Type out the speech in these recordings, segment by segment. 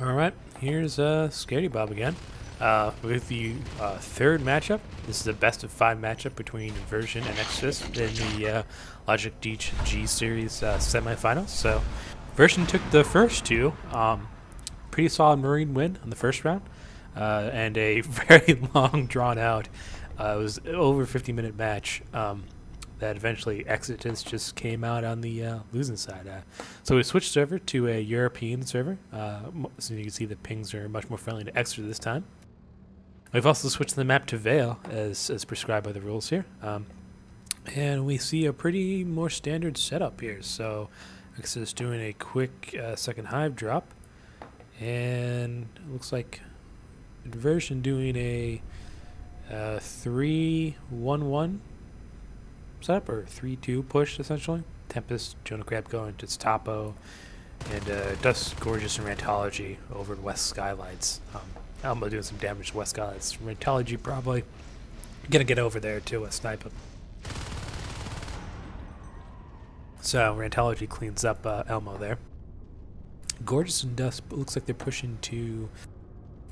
Alright, here's Scaredy Bob again. With the third matchup. This is a best of 5 matchup between Inversion and Exertus in the Logitech G Series semifinals. So, Inversion took the first two. Pretty solid Marine win in the first round. And a very long, drawn out, it was over 50-minute match. That eventually Exertus just came out on the losing side. So we switched server to a European server. So you can see the pings are much more friendly to Exeter this time. We've also switched the map to Vale as prescribed by the rules here. And we see a pretty more standard setup here. So Exeter's doing a quick second hive drop. And it looks like Inversion doing a 3-1-1 setup, or 3-2 push essentially. Tempest, Jonah Crab going to Topo, and Dust, Gorgeous, and Rantology over in West Skylights. Elmo doing some damage to West Skylights. Rantology probably gonna get over there to snipe him. So Rantology cleans up Elmo there. Gorgeous and Dust looks like they're pushing to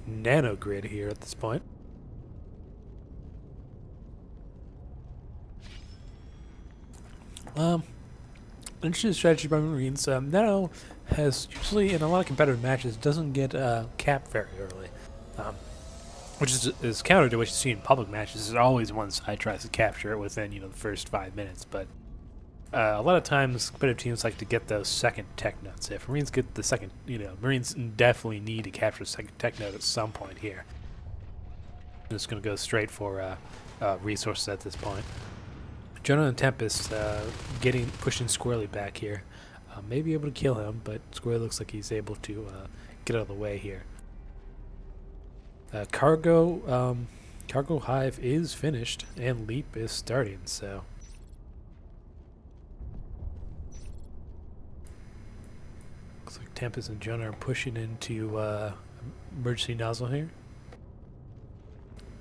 Nano Grid here at this point. Interesting strategy by Marines. Nano has usually, in a lot of competitive matches, doesn't get capped very early, which is counter to what you see in public matches. There's always one side tries to capture it within the first 5 minutes, but a lot of times competitive teams like to get those second tech notes. If Marines get the second, Marines definitely need to capture a second tech note at some point here. I'm just going to go straight for resources at this point. Jonah and Tempest pushing Squirrely back here. May be able to kill him, but Squirrely looks like he's able to get out of the way here. Cargo Hive is finished, and Leap is starting, so... Looks like Tempest and Jonah are pushing into Emergency Nozzle here.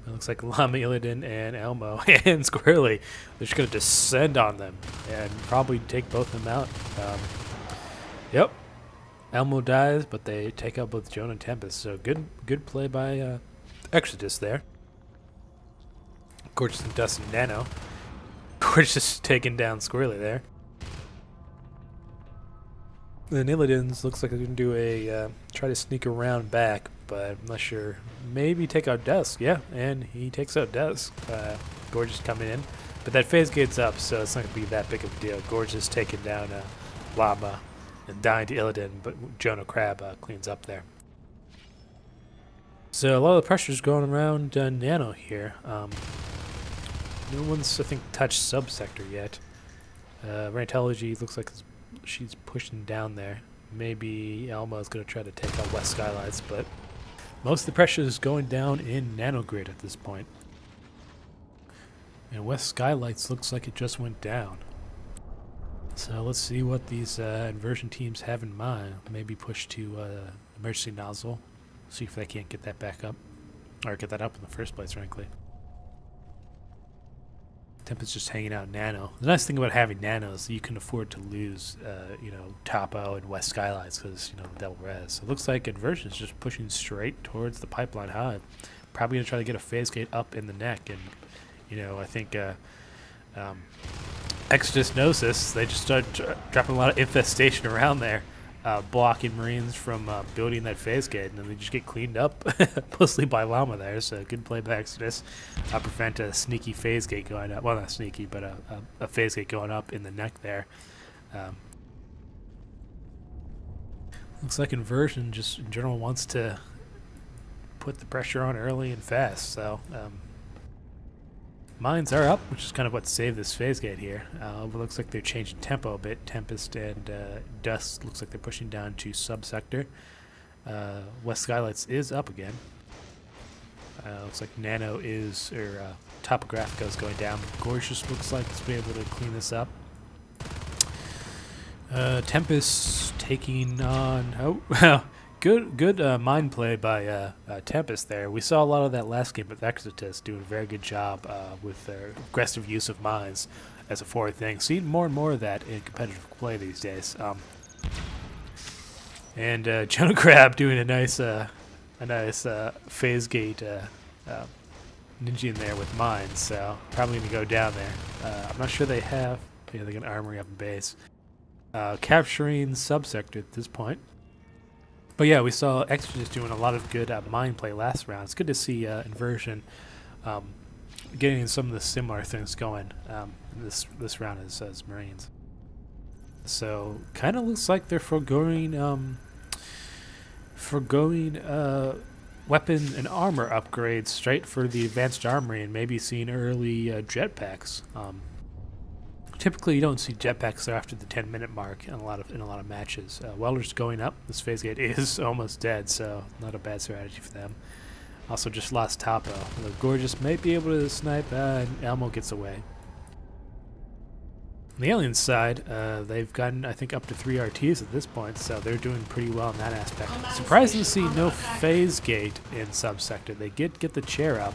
It looks like Llama, Illidan, and Elmo and Squirrely, they're just going to descend on them and probably take both of them out. Yep, Elmo dies, but they take out both Jonah and Tempest. So good play by Exertus there. Gorgeous and Dust and Nano. Gorgeous taking down Squirrely there. The Illidan's looks like they're going to do a try to sneak around back, but I'm not sure. Maybe take out Dusk, yeah, and he takes out Dusk. Gorgeous coming in, but that phase gate's up, so it's not going to be that big of a deal. Gorgeous taking down Llama and dying to Illidan, but Jonah Crab cleans up there. So a lot of the pressure's going around Nano here. No one's, I think, touched Subsector yet. Rantology looks like she's pushing down there. Maybe Elmo's going to try to take out West Skylights, but most of the pressure is going down in Nanogrid at this point. And West Skylights looks like it just went down. So let's see what these Inversion teams have in mind. Maybe push to Emergency Nozzle. See if they can't get that back up. Or get that up in the first place, frankly. Tempest's just hanging out Nano. The nice thing about having Nano is you can afford to lose, Topo and West Skylights because, the double res. So it looks like Inversion is just pushing straight towards the Pipeline Hive. Probably going to try to get a phase gate up in the neck. And, I think Exertus knows this. They just start dropping a lot of infestation around there, blocking Marines from building that phase gate, and then they just get cleaned up, mostly by Llama there. So good play by Exertus. Prevent a sneaky phase gate going up. Well, not sneaky, but a phase gate going up in the neck there. Looks like Inversion just in general wants to put the pressure on early and fast. So mines are up, which is kind of what saved this phase gate here. It looks like they're changing tempo a bit. Tempest and Dust looks like they're pushing down to Subsector. West Skylights is up again. Looks like Nano is, or Topographica is going down. Gorgeous looks like it's been able to clean this up. Tempest taking on, oh, good mind play by Tempest there. We saw a lot of that last game with Exertus doing a very good job with their aggressive use of mines as a forward thing. Seeing more and more of that in competitive play these days. And Jonah Crab doing a nice phase gate ninja in there with mines, so probably gonna go down there. I'm not sure they have. Yeah, they got armory up in base. Capturing subsector at this point. But yeah, we saw Exertus doing a lot of good mine play last round. It's good to see Inversion getting some of the similar things going this round as Marines. So kind of looks like they're foregoing weapon and armor upgrades straight for the advanced armory, and maybe seeing early jetpacks. Typically, you don't see jetpacks there after the 10-minute mark in a lot of matches. Welder's going up. This phase gate is almost dead, so not a bad strategy for them. Also, just lost Topo. The Gorgeous may be able to snipe, and Elmo gets away. On the alien side, they've gotten, I think, up to 3 RTs at this point, so they're doing pretty well in that aspect. Surprising to see no phase gate in subsector. They get the chair up,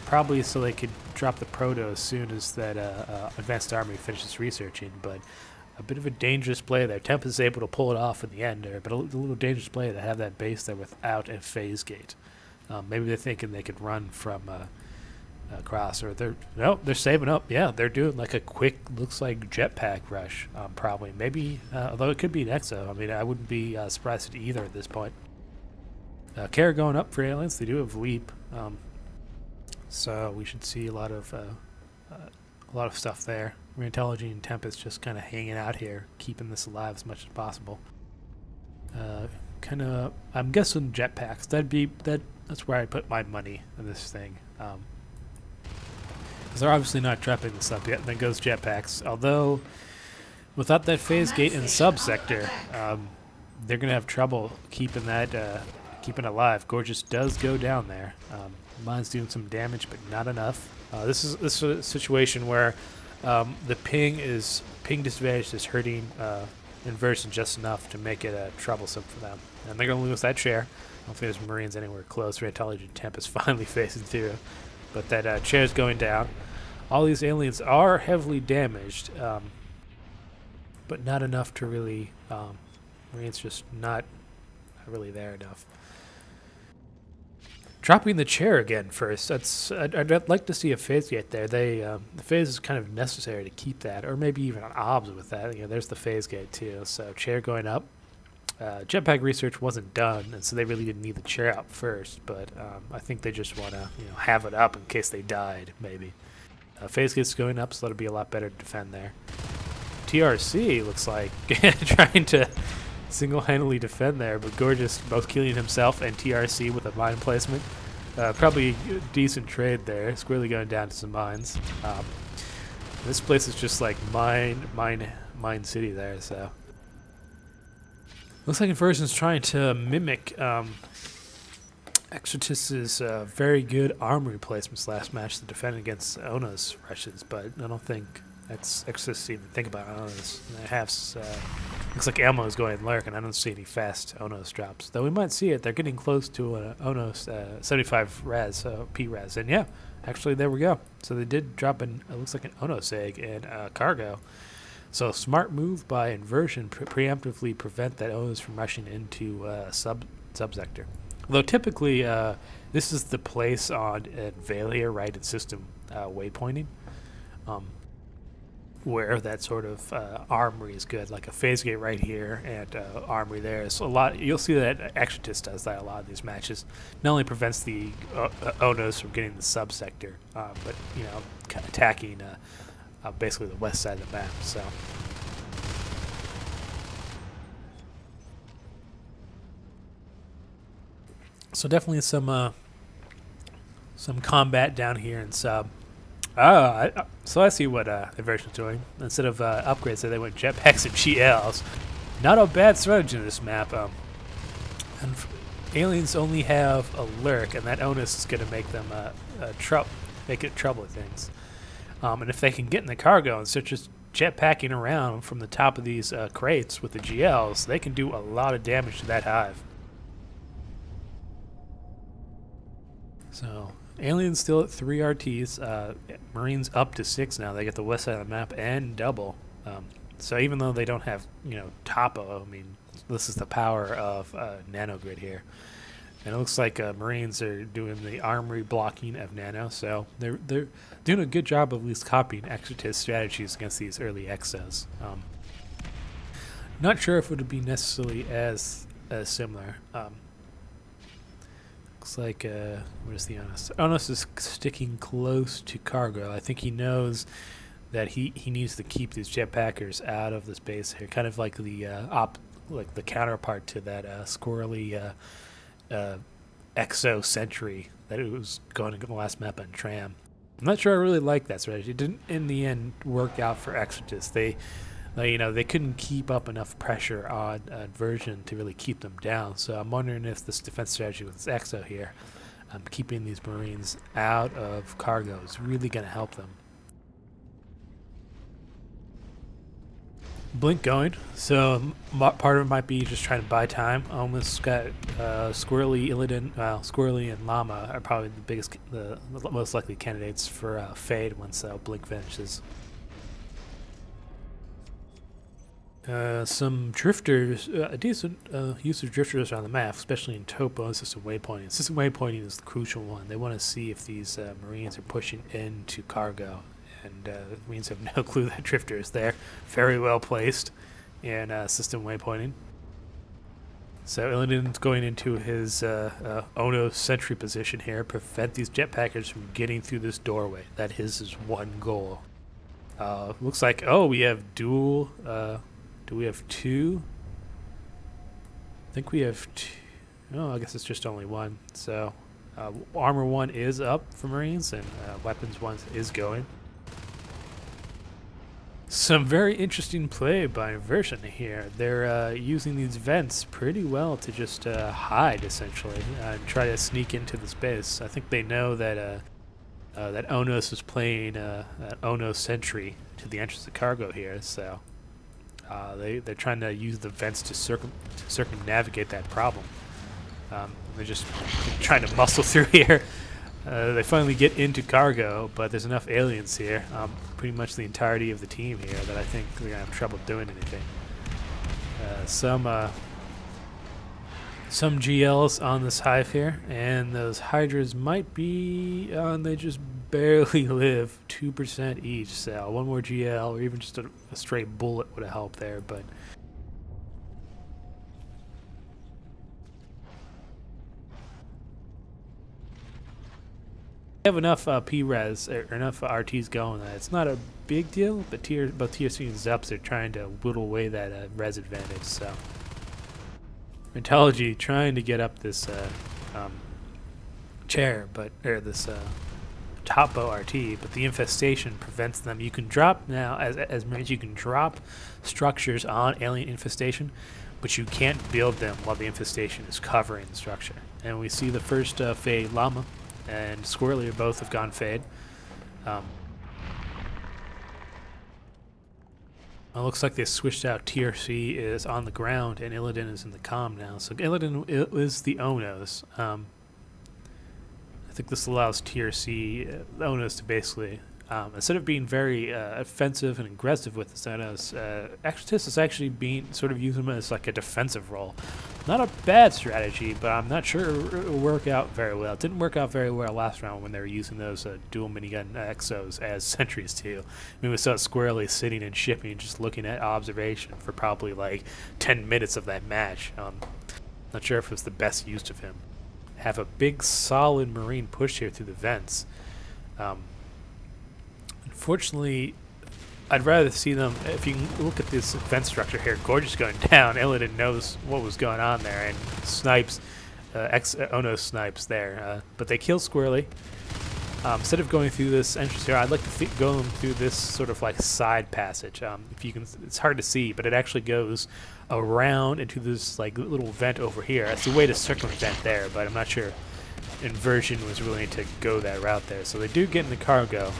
probably so they could drop the proto as soon as that advanced army finishes researching, but a bit of a dangerous play there. Temp is able to pull it off in the end there, but a little dangerous play to have that base there without a phase gate. Maybe they're thinking they could run from across, or they're saving up. Yeah, they're doing like a quick, looks like jetpack rush, probably. Maybe, although it could be an exo. I mean, I wouldn't be surprised at either at this point. Care going up for aliens. They do have leap, so we should see a lot of stuff there. Reintelligence and Tempest just kind of hanging out here, keeping this alive as much as possible. I'm guessing jetpacks. That's where I put my money in this thing. Because they're obviously not trapping this up yet. And then goes jetpacks. Although, without that phase gate in subsector, they're gonna have trouble keeping that keeping alive. Gorgeous does go down there. Mine's doing some damage, but not enough. This is a situation where the ping disadvantage is hurting Inversion just enough to make it troublesome for them, and they're gonna lose that chair. I don't think there's Marines anywhere close. Reintelligent Temp is finally facing through, but that chair's going down. All these aliens are heavily damaged, but not enough to really. Marines just not really there enough. Dropping the chair again first. I'd like to see a phase gate there. The phase is kind of necessary to keep that, or maybe even an obs with that. You know, there's the phase gate too. So chair going up. Jetpack research wasn't done, and so they really didn't need the chair up first. But I think they just want to have it up in case they died. Maybe phase gate's going up, so that'll be a lot better to defend there. TRC looks like trying to single-handedly defend there, but Gorgeous both killing himself and TRC with a mine placement. Probably a decent trade there. Squarely going down to some mines. This place is just like mine city there. So looks like Inversion's trying to mimic Exertus's very good armory placements last match to defend against Ono's rushes, but I don't think that's Exertus even think about Ono's. Looks like Elmo is going lurk, and I don't see any fast Onos drops. Though we might see it. They're getting close to an Onos 75 res, P-res. And yeah, actually there we go. So they did drop it looks like an Onos egg and cargo. So smart move by Inversion, preemptively prevent that Onos from rushing into subsector. Although typically this is the place on Valia, right, in system waypointing. Where that sort of armory is good, like a phase gate right here and armory there. So a lot, you'll see that Exertus does that a lot of these matches. Not only prevents the Onos from getting the subsector, but attacking basically the west side of the map. So definitely some combat down here in sub. So I see what Inversion's doing. Instead of upgrades, they went jetpacks and GLs. Not a bad strategy in this map. And aliens only have a lurk, and that onus is going to make them make it trouble things. And if they can get in the cargo and start just jetpacking around from the top of these crates with the GLs, they can do a lot of damage to that hive. So aliens still at 3 RTs. Marines up to 6 now. They get the west side of the map and double. So even though they don't have, Topo, I mean, this is the power of nanogrid here. And it looks like Marines are doing the armory blocking of Nano, so they're doing a good job of at least copying Exertus strategies against these early Exos. Not sure if it would be necessarily as similar. Looks like, where's the Onus? Onus is sticking close to cargo. I think he knows that he needs to keep these jetpackers out of the space here, kind of like the like the counterpart to that squirrely Exo Sentry that it was going to the last map on Tram. I'm not sure I really like that strategy. It didn't in the end work out for Exertus. They couldn't keep up enough pressure on Inversion to really keep them down. So I'm wondering if this defense strategy with this Exo here, keeping these Marines out of cargo, is really going to help them. Blink going, so part of it might be just trying to buy time. Almost got Squirrely, Illidan, Squirrely and Llama are probably the most likely candidates for Fade once Blink finishes. Some drifters, a decent use of drifters on the map, especially in topo and system waypointing. System waypointing is the crucial one. They want to see if these Marines are pushing into cargo. And Marines have no clue that drifter is there. Very well placed in system waypointing. So Illidan's going into his Ono sentry position here, prevent these jetpackers from getting through this doorway. That is his one goal. Looks like, oh, we have dual. Do we have two? I think we have two. Oh, I guess it's just only one. So armor 1 is up for Marines, and weapons 1 is going. Some very interesting play by Inversion here. They're using these vents pretty well to just hide, essentially, and try to sneak into the space. I think they know that that Onos is playing Ono Sentry to the entrance of cargo here, so they're trying to use the vents to circumnavigate that problem. They're just trying to muscle through here. They finally get into cargo, but there's enough aliens here, pretty much the entirety of the team here, that I think they're going to have trouble doing anything. Some GLs on this hive here, and those Hydras might be, they just barely live 2% each, so one more GL or even just a straight bullet would have helped there, but have enough P-Res, or enough RTs going that it's not a big deal, but both TSC and Zups are trying to whittle away that res advantage, so Mythology trying to get up this chair, or this top bow RT, but the infestation prevents them. You can drop now, as Marines, you can drop structures on alien infestation, but you can't build them while the infestation is covering the structure. And we see the first Fade Llama and Squirrely both have gone Fade. It looks like they switched out. TRC is on the ground and Illidan is in the comm now. So Illidan is the Onos. I think this allows TRC, the Onos, to basically, instead of being very offensive and aggressive with the Onos, Exertus is actually sort of using them as like a defensive role. Not a bad strategy, but I'm not sure it will work out very well. It didn't work out very well last round when they were using those dual minigun Exos as sentries too. I mean, we saw Squirrely sitting and shipping, just looking at observation for probably like 10 minutes of that match. Not sure if it was the best use of him. Have a big solid Marine push here through the vents. Unfortunately, I'd rather see them, if you can look at this vent structure here, Gorgeous going down, Illidan knows what was going on there and snipes, Ono snipes there, but they kill Squirrely. Instead of going through this entrance here, I'd like to go through this sort of like side passage. If you can, it's hard to see, but it actually goes around into this like little vent over here. It's a way to circumvent there, but I'm not sure Inversion was willing to go that route there. So they do get in the cargo,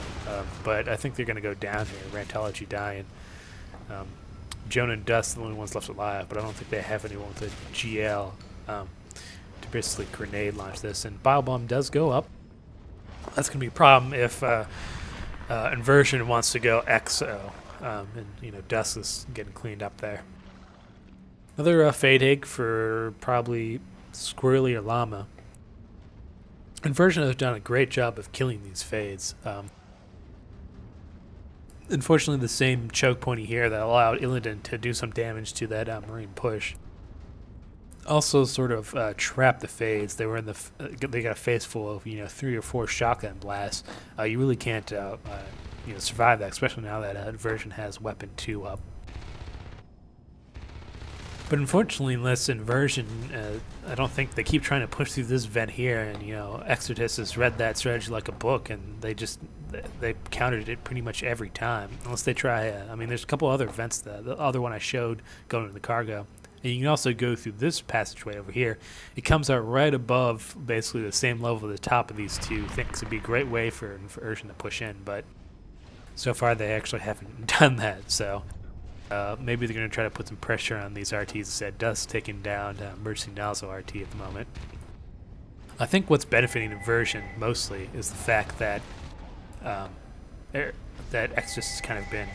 but I think they're going to go down here. Rantology dying. Jonah and Dust are the only ones left alive, but I don't think they have anyone with a GL to basically grenade launch this. And Biobomb does go up. That's going to be a problem if Inversion wants to go XO, and Dust is getting cleaned up there. Another fade egg for probably Squirrely or Llama. Inversion has done a great job of killing these fades. Unfortunately, the same choke pointy here that allowed Illidan to do some damage to that Marine push also sort of trapped the fades. They were in the they got a face full of 3 or 4 shotgun blasts. You really can't survive that, especially now that Inversion has weapon 2 up. But unfortunately, unless Inversion, I don't think they keep trying to push through this vent here, and Exertus has read that strategy like a book, and they countered it pretty much every time. Unless they try, I mean, there's a couple other vents. The other one I showed going to the cargo, and you can also go through this passageway over here. It comes out right above, basically the same level at the top of these two things. It'd be a great way for Inversion to push in, but so far they actually haven't done that. So. Maybe they're going to try to put some pressure on these RTs instead. Dust taking down Mercy Nozzle RT at the moment. I think what's benefiting Inversion mostly is the fact that that Exertus has kind of been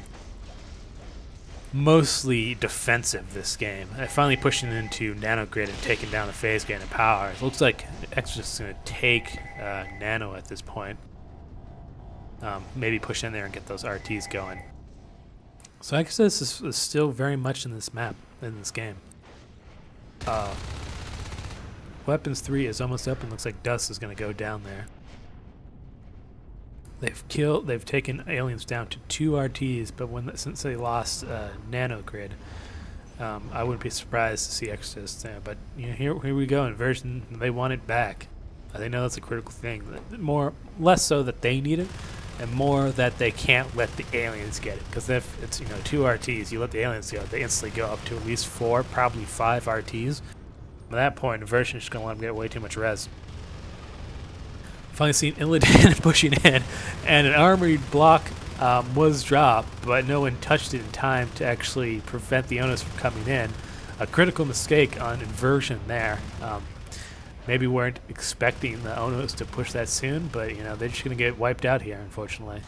mostly defensive this game. Finally pushing into Nano Grid and taking down the phase gain and power. It looks like Exertus is going to take Nano at this point. Maybe push in there and get those RTs going. So Exertus is still very much in this map, in this game. Weapons 3 is almost up, and looks like Dust is going to go down there. They've taken aliens down to 2 RTs, but since they lost Nano Grid, I wouldn't be surprised to see Exertus there. But here we go. Inversion, they want it back. They know that's a critical thing. Less so that they need it, and more that they can't let the aliens get it. Because if it's 2 RTs, you let the aliens go, they instantly go up to at least 4, probably 5 RTs. At that point, Inversion is just going to let them get way too much res. Finally seen Illidan pushing in, and an armored block was dropped, but no one touched it in time to actually prevent the Onos from coming in. A critical mistake on Inversion there. Maybe weren't expecting the Onos to push that soon, but they're just going to get wiped out here, unfortunately.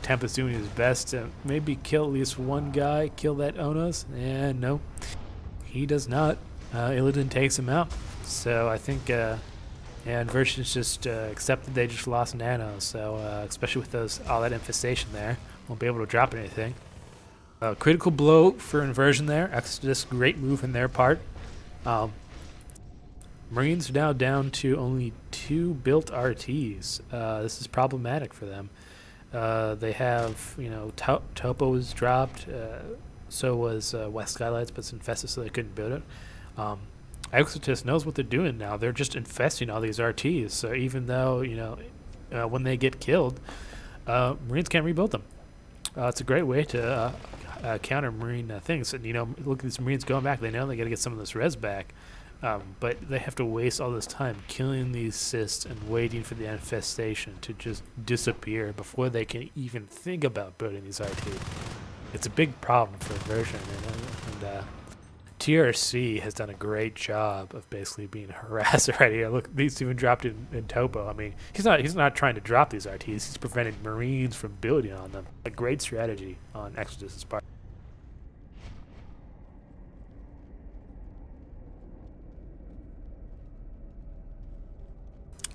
Tempest doing his best to maybe kill at least one guy, kill that Onos, and no, he does not. Illidan takes him out. So I think Inversion's just accepted they just lost Nano, so especially with all that infestation there, won't be able to drop anything. Critical blow for Inversion there. Exertus, great move in their part. Marines are now down to only 2 built RTs. This is problematic for them. They have, Topo was dropped, so was West Skylights, but it's infested, so they couldn't build it. Exertus knows what they're doing now. They're just infesting all these RTs. So even though, when they get killed, Marines can't rebuild them. It's a great way to counter Marine things. And, look at these Marines going back. They know they got to get some of this res back. But they have to waste all this time killing these cysts and waiting for the infestation to just disappear before they can even think about building these RTs. It's a big problem for Inversion, and TRC has done a great job of basically being harassed right here. Look, he's even dropped in Topo. I mean, he's not trying to drop these RTs. He's preventing Marines from building on them. A great strategy on Exertus' part.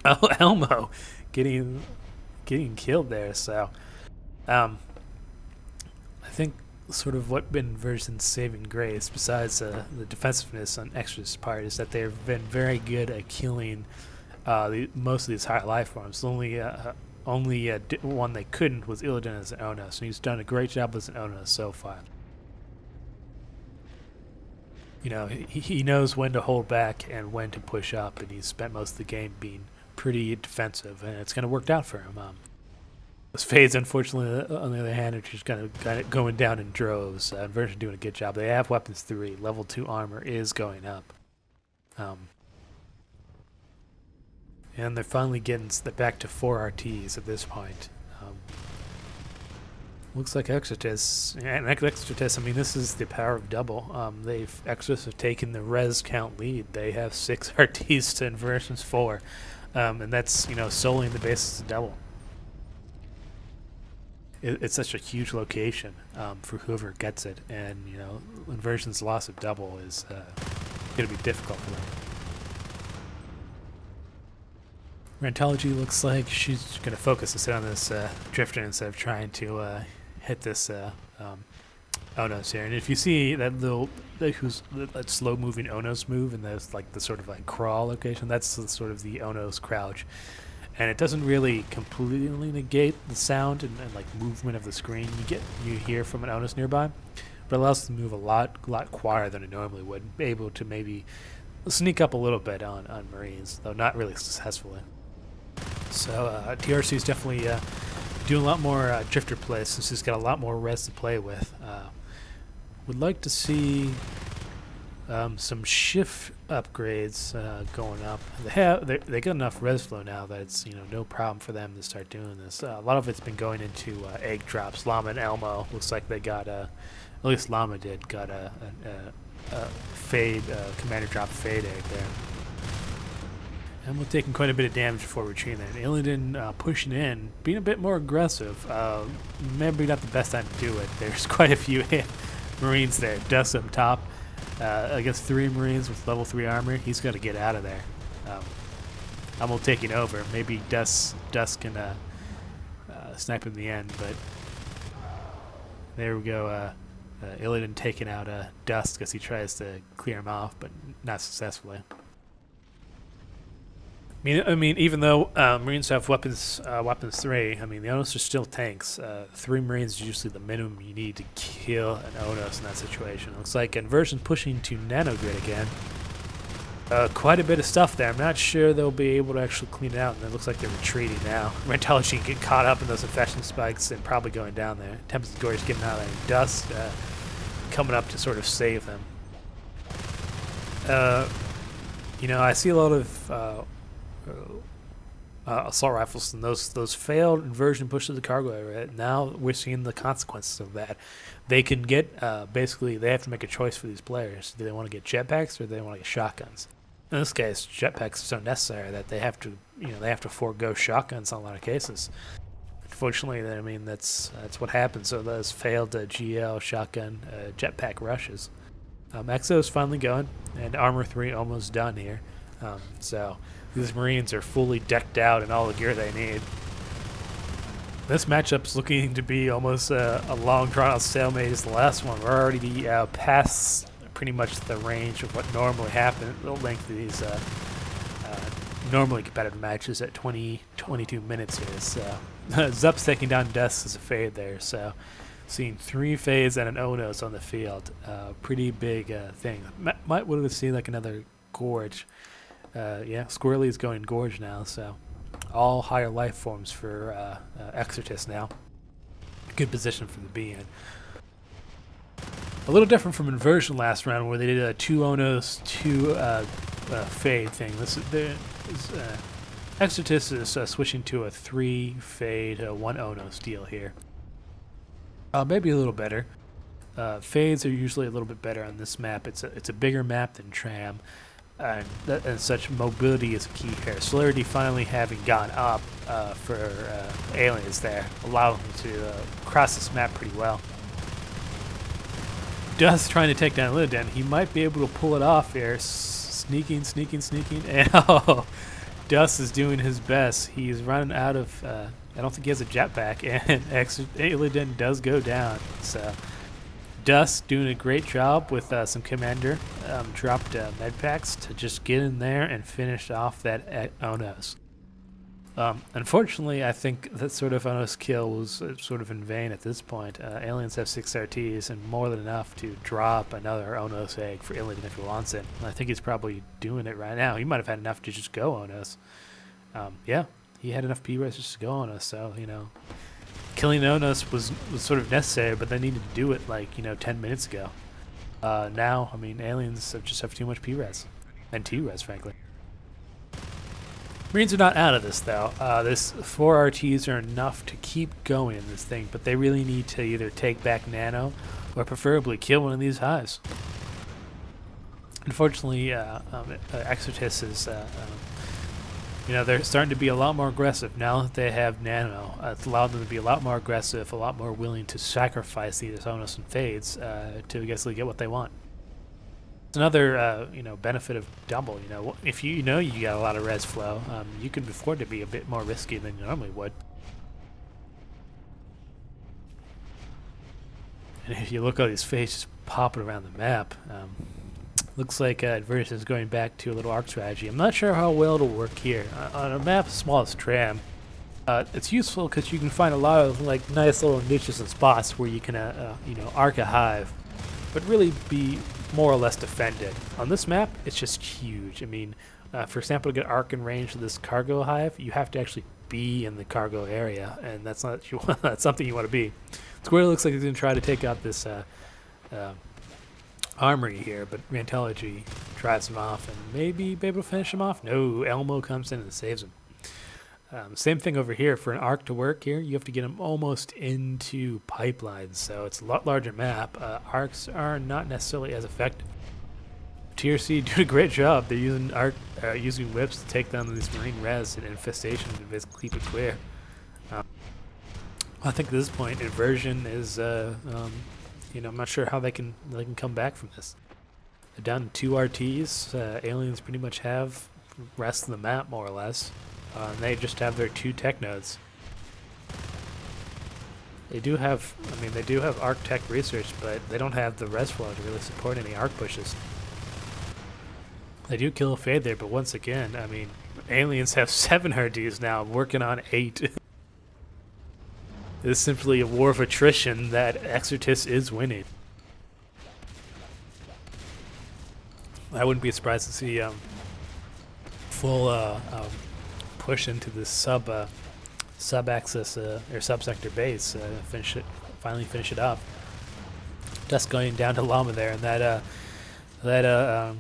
Oh, Elmo getting killed there. So, I think sort of what been Inversion's saving grace, besides the defensiveness on Exertus' part, is that they've been very good at killing most of these high life forms. The only one they couldn't was Illidan as an Onos, and he's done a great job as an Onos so far. He knows when to hold back and when to push up, and he's spent most of the game being pretty defensive, and it's kind of worked out for him. Those fades, unfortunately, on the other hand, are just kind of going down in droves. Inversion doing a good job. They have weapons 3. Level 2 armor is going up. And they're finally getting back to 4 RTs at this point. Looks like Exertus, and Exertus, I mean, this is the power of double. Exertus have taken the res count lead. They have 6 RTs to Inversion's 4. And that's, solely on the basis of double. it's such a huge location for whoever gets it, and you know, Inversion's loss of double is going to be difficult for them. Rantology looks like she's going to focus us on this Drifter instead of trying to hit this Onos here. And if you see that little that slow moving Onos move, and there's like the sort of like crawl location, that's the, sort of the Onos crouch. And it doesn't really completely negate the sound and like movement of the screen you hear from an Onos nearby, but it allows us to move a lot quieter than it normally would, be able to maybe sneak up a little bit on Marines, though not really successfully. So TRC is definitely doing a lot more Drifter play since he's got a lot more res to play with. Would like to see some shift upgrades going up. They got enough res flow now that it's, you know, no problem for them to start doing this. A lot of it's been going into egg drops. Llama and Elmo looks like they got at least Llama got a fade commander drop fade egg there. And we're taking quite a bit of damage before retreating there. Alien pushing in, being a bit more aggressive. Maybe not the best time to do it. There's quite a few Marines there. Dust up top. Against 3 Marines with level 3 armor, he's got to get out of there. I'm taking over. Maybe Dust can snipe him in the end, but there we go. Illidan taking out Dust because he tries to clear him off, but not successfully. I mean, even though Marines have weapons 3, I mean, the Onos are still tanks. 3 Marines is usually the minimum you need to kill an Onos in that situation. Looks like Inversion pushing to Nanogrid again. Quite a bit of stuff there. I'm not sure they'll be able to actually clean it out, and it looks like they're retreating now. Rantology can get caught up in those infection spikes and probably going down there. Tempest Gory's getting out of there. Dust coming up to sort of save them. You know, I see a lot of assault rifles, and those failed Inversion pushes the cargo area. Now we're seeing the consequences of that. They can get basically they have to make a choice for these players. Do they want to get jetpacks or do they want to get shotguns? In this case, jetpacks are so necessary that they have to forego shotguns in a lot of cases. Unfortunately, I mean that's what happens. So those failed GL shotgun jetpack rushes. Exo's finally going, and armor 3 almost done here. So these Marines are fully decked out in all the gear they need. This matchup's looking to be almost a long drawn-out stalemate as the last one. We're already past pretty much the range of what normally happens, the length of these normally competitive matches at 22 minutes here. So Zup's taking down Dust as a fade there. So seeing 3 fades and an Onos on the field, pretty big thing. Might would have seen like another Gorge. Yeah, Squirrely is going Gorge now, so all higher life forms for Exertus now. Good position for the B in. A little different from Inversion last round, where they did a 2 Onos, 2 fade thing. Exertus is switching to a 3 fade, 1 Onos deal here. Maybe a little better. Fades are usually a little bit better on this map. It's a bigger map than Tram. And such mobility is key here. Celerity finally having gone up for aliens there, allowing them to cross this map pretty well. Dust trying to take down Illidan. He might be able to pull it off here. Sneaking, and oh, Dust is doing his best. He's running out of. I don't think he has a jetpack, and Illidan does go down. So Dust doing a great job with some commander dropped med packs to just get in there and finish off that Onos. Unfortunately, I think that sort of Onos kill was sort of in vain at this point. Aliens have 6 RTs and more than enough to drop another Onos egg for Illidan if he wants it. I think he's probably doing it right now. He might have had enough to just go Onos. Yeah, he had enough P-res just to go Onos, so, you know. Killing Onos was sort of necessary, but they needed to do it like, 10 minutes ago. Now, I mean, aliens just have too much P-res. And T-res, frankly. Marines are not out of this, though. This 4 RTs are enough to keep going in this thing, but they really need to either take back Nano or preferably kill one of these hives. Unfortunately, Exertus is You know, they're starting to be a lot more aggressive now that they have Nano. It's allowed them to be a lot more aggressive, a lot more willing to sacrifice these Onos and Fades to basically get what they want. It's another, you know, benefit of Double. You know, if you know you got a lot of res flow, you can afford to be a bit more risky than you normally would. And if you look at these Fades just popping around the map, looks like Inversion is going back to a little arc strategy. I'm not sure how well it'll work here. On a map as small as Tram, it's useful because you can find a lot of like nice little niches and spots where you can, you know, arc a hive, but really be more or less defended. On this map, it's just huge. I mean, for example, to get arc in range of this cargo hive, you have to actually be in the cargo area, and that's not that's something you want to be. Square looks like he's going to try to take out this armory here, but Rantology drives him off and maybe be able to finish him off. No, Elmo comes in and saves him. Same thing over here. For an arc to work here, you have to get him almost into pipelines, so it's a lot larger map. Arcs are not necessarily as effective. TRC did a great job. They're using using whips to take down these marine res and infestation to basically keep it clear. I think at this point, Inversion is, you know, I'm not sure how they can come back from this. They're down to 2 RTs. Aliens pretty much have the rest of the map, more or less. And they just have their 2 tech nodes. They do have, I mean, they do have arc tech research, but they don't have the res flow to really support any arc pushes. They do kill a Fade there, but once again, I mean, Aliens have 7 RTs now, working on 8. It's simply a war of attrition that Exertus is winning. I wouldn't be surprised to see full push into this sub-axis or subsector base. Finally finish it off. Dust going down to Llama there, and that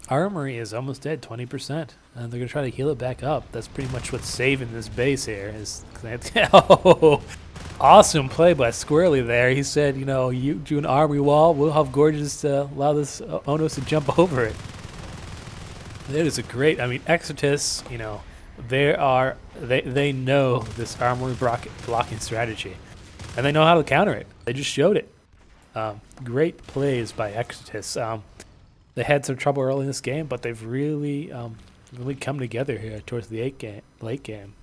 armory is almost dead, 20%, and they're gonna try to heal it back up. That's pretty much what's saving this base here. Is oh. Awesome play by Squirrely there. He said, you know, you do an armory wall, we'll have Gorgeous allow this Onos to jump over it. That is a great, I mean, Exertus, you know, they know this armory blocking strategy, and they know how to counter it. They just showed it. Great plays by Exertus. They had some trouble early in this game, but they've really come together here towards the late game.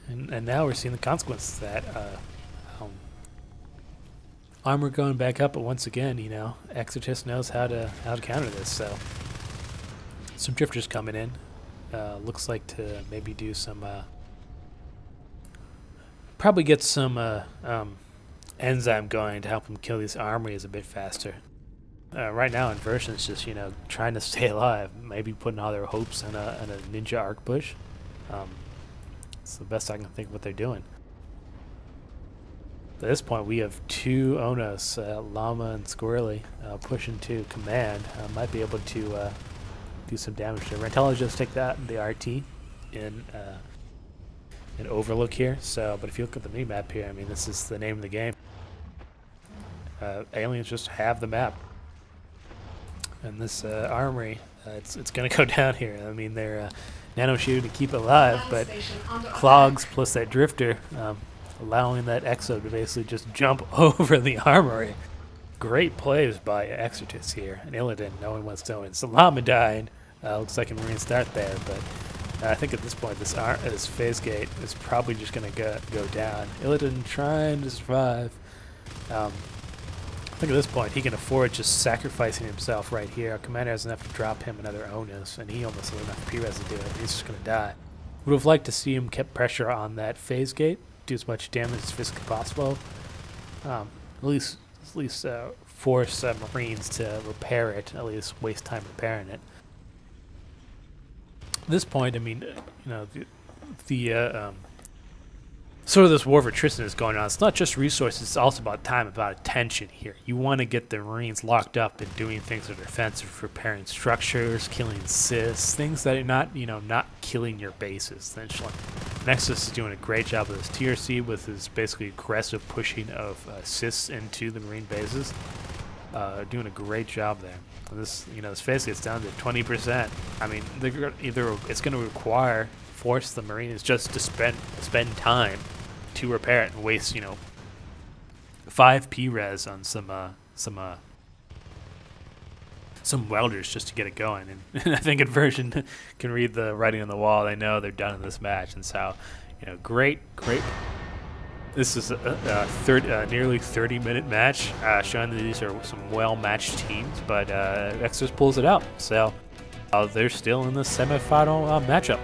And now we're seeing the consequences of that. Armor going back up, but once again, you know, Exertus knows how to counter this. So some drifters coming in. Looks like to maybe do some, probably get some enzyme going to help him kill these armories a bit faster. Right now, Inversion's just, you know, trying to stay alive. Maybe putting all their hopes on a ninja arc push. It's the best I can think of what they're doing. At this point, we have 2 Onos, Llama and Squirrely, pushing to command. Might be able to do some damage there. Rantella just take that in the RT in Overlook here. So, but if you look at the mini-map here, I mean, this is the name of the game. Aliens just have the map, and this armory, it's going to go down here. I mean, they're nano shooting to keep it alive, but clogs plus that drifter, allowing that Exo to basically just jump over the armory. Great plays by Exertus here, and Illidan knowing what's doing. So Llama died. Looks like a marine start there, but I think at this point this phase gate is probably just going to go down. Illidan trying to survive. I think at this point he can afford just sacrificing himself right here. Our commander has enough to drop him another Onus, and he almost has enough P-res to do it. He's just going to die. Would have liked to see him keep pressure on that phase gate, do as much damage as physically possible. At least force Marines to repair it. At least waste time repairing it. At this point, I mean, you know, the sort of this war of attrition is going on. It's not just resources, it's also about time, about attention here. You want to get the Marines locked up and doing things that are defensive, repairing structures, killing cysts, things that are not, you know, not killing your bases, essentially. Nexus is doing a great job of this. TRC with his basically aggressive pushing of cysts into the Marine bases. Doing a great job there. This, this phase gets down to 20%. I mean, either it's going to force the Marines just to spend time to repair it and waste, 5 P-res on some welders just to get it going. And I think Inversion can read the writing on the wall. They know they're done in this match, and so, great. This is a nearly 30-minute match, showing that these are some well-matched teams, but Exertus pulls it out. So they're still in the semifinal matchup.